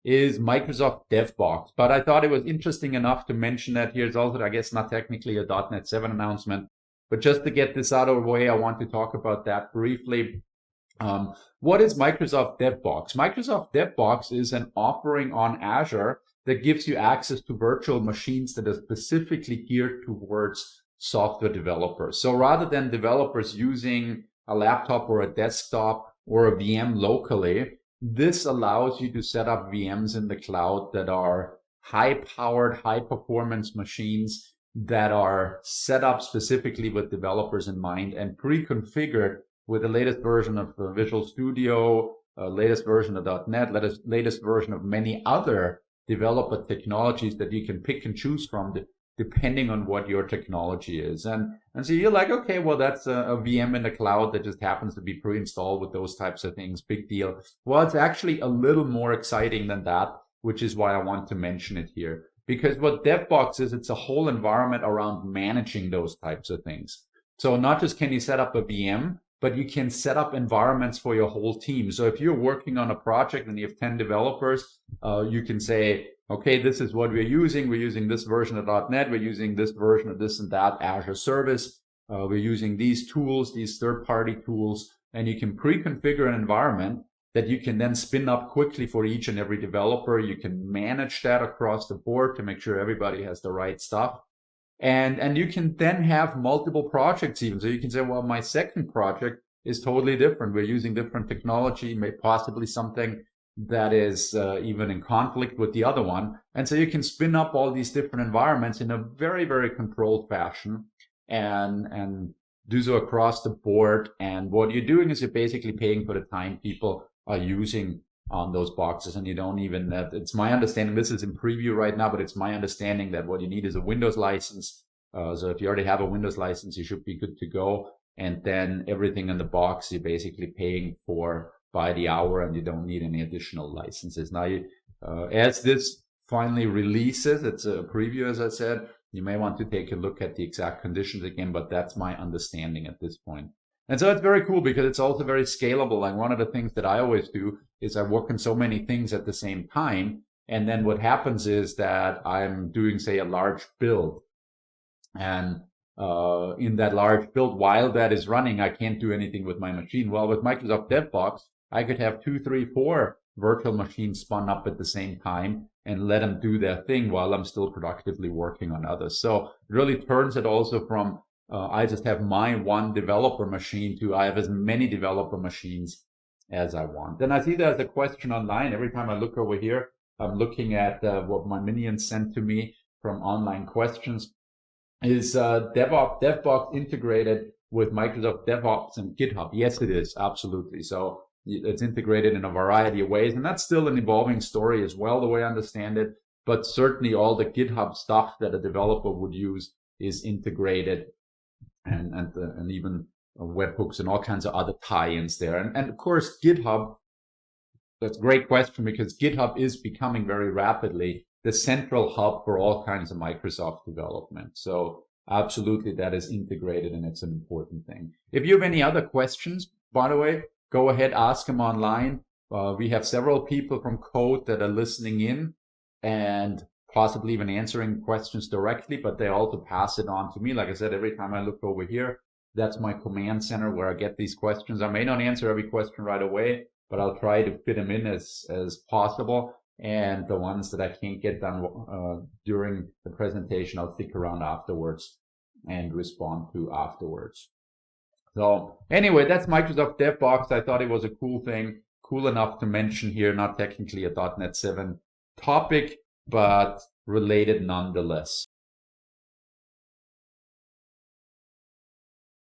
is Microsoft DevBox. But I thought it was interesting enough to mention that here. It's also, I guess, not technically a .NET 7 announcement, but just to get this out of the way, I want to talk about that briefly. What is Microsoft DevBox? Microsoft DevBox is an offering on Azure that gives you access to virtual machines that are specifically geared towards software developers. So rather than developers using a laptop or a desktop or a VM locally, this allows you to set up VMs in the cloud that are high-powered, high-performance machines that are set up specifically with developers in mind and pre-configured with the latest version of Visual Studio, latest version of .NET, latest version of many other developer technologies that you can pick and choose from depending on what your technology is. And so you're like, okay, well, that's a VM in the cloud that just happens to be pre-installed with those types of things. Big deal. Well, it's actually a little more exciting than that, which is why I want to mention it here. Because what DevBox is, it's a whole environment around managing those types of things. So not just can you set up a VM, but you can set up environments for your whole team. So if you're working on a project and you have 10 developers, you can say, okay, this is what we're using. We're using this version of .NET. We're using this version of this and that Azure service. We're using these tools, these third-party tools, and you can pre-configure an environment that you can then spin up quickly for each and every developer. You can manage that across the board to make sure everybody has the right stuff. And you can then have multiple projects even. So you can say, well, my second project is totally different. We're using different technology, maybe possibly something that is even in conflict with the other one. And so you can spin up all these different environments in a very, very controlled fashion and do so across the board. And what you're doing is you're basically paying for the time people are using on those boxes, and you don't even, it's my understanding, this is in preview right now, but it's my understanding that what you need is a Windows license. So if you already have a Windows license, you should be good to go. And then everything in the box, you're basically paying for by the hour, and you don't need any additional licenses. Now, as this finally releases, it's a preview, as I said, you may want to take a look at the exact conditions again, but that's my understanding at this point. And so it's very cool because it's also very scalable. And one of the things that I always do is I work on so many things at the same time. And then what happens is that I'm doing, say, a large build. And in that large build, while that is running, I can't do anything with my machine. Well, with Microsoft DevBox, I could have 2, 3, 4 virtual machines spun up at the same time and let them do their thing while I'm still productively working on others. So it really turns it also from I just have my one developer machine to I have as many developer machines as I want. And I see there's a question online. Every time I look over here, I'm looking at what my minions sent to me from online questions. Is DevBox integrated with Microsoft DevOps and GitHub? Yes, it is. Absolutely. So it's integrated in a variety of ways. And that's still an evolving story as well, the way I understand it. But certainly all the GitHub stuff that a developer would use is integrated, and even webhooks and all kinds of other tie-ins there. And of course, GitHub, that's a great question, because GitHub is becoming very rapidly the central hub for all kinds of Microsoft development. So absolutely, that is integrated, and it's an important thing. If you have any other questions, by the way, go ahead, ask them online. We have several people from Code that are listening in and possibly even answering questions directly, but they also pass it on to me. Like I said, every time I look over here, that's my command center where I get these questions. I may not answer every question right away, but I'll try to fit them in as possible. And the ones that I can't get done during the presentation, I'll stick around afterwards and respond to afterwards. So anyway, that's Microsoft DevBox. I thought it was a cool thing, cool enough to mention here, not technically a .NET 7 topic, but related nonetheless.